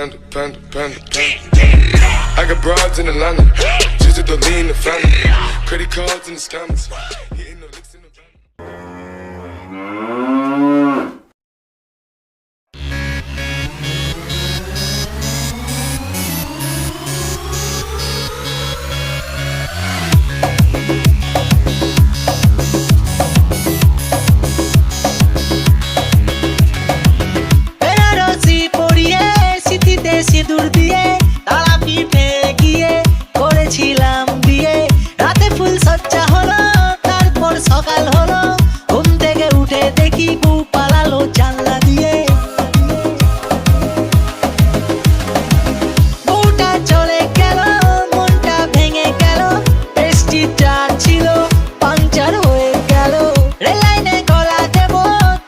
I got broads in Atlanta, just to lean the family. Credit cards in the scammers. Hitting the licks in the van. সিঁদুর দিয়ে তারা পিঠে গিয়ে করেছিলাম বিয়ে রাতে ফুল সজ্জা হলো তারপর সকাল হলো ঘুম থেকে উঠে দেখি বউ পালালো জানলা দিয়ে বউটা চলে গেল মনটা ভেঙে গেল পেস্টিটা ছিল পাংচার হয়ে গেল রেল লাইনে গলা দেব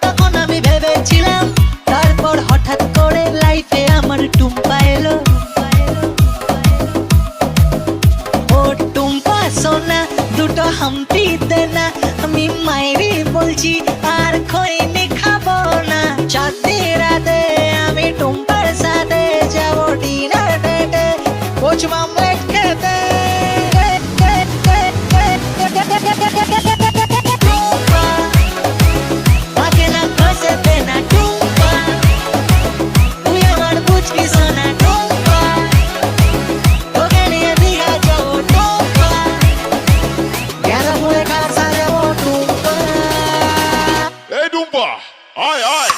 তখন আমি ভেবেছিলাম তারপর হঠাৎ করে লাইফে আমার টুম্পা এলো ও টুম্পা সোনা দুটো হামটি দেনা আমি মাইরি বলছি আর খইনি খাবো না চাঁদনি রাতে আমি টুম্পার সাথে যাবো ডিনার ডেটে কোচ মামলেট খেতে आए आए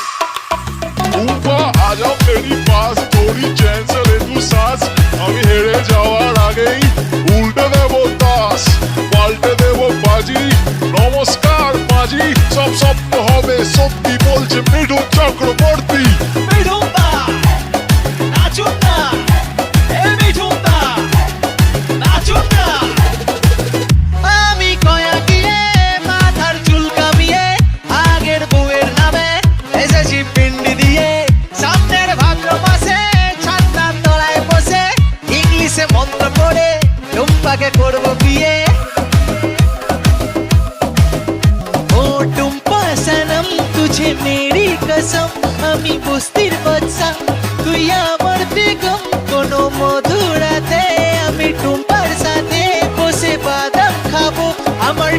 टुम्पा आजा मेरी पास थोड़ी चैन से ले तू सांस আমি হেরে যাওয়ার আগেই উল্টে দেবো তাস পাল্টে দেবো বাজি নমস্কার মাঝি সব স্বপ্ন হবে সত্যি বলছে মিঠুন চক্রবর্তী মিঠুনদা নাচুন না এ মিঠুনদা নাচুন না আমি কয়া গিয়ে মাথার চুল কামিয়ে আগের বউয়ের নামে এসেছি পিন্ডি দিয়ে সামনের ভাদ্র মাসে ছাতার তলায় বসে ইংলিশে মন্ত্র পড়ে টুম্পাকে করবো বিয়ে ও টুম্পা সনম তুঝে মেরি কসম আমি বস্তির বাদশা তুই আমার বেগম কোনো মধুরাতে আমি টুম্পার সাথে বসে বাদাম খাবো আমার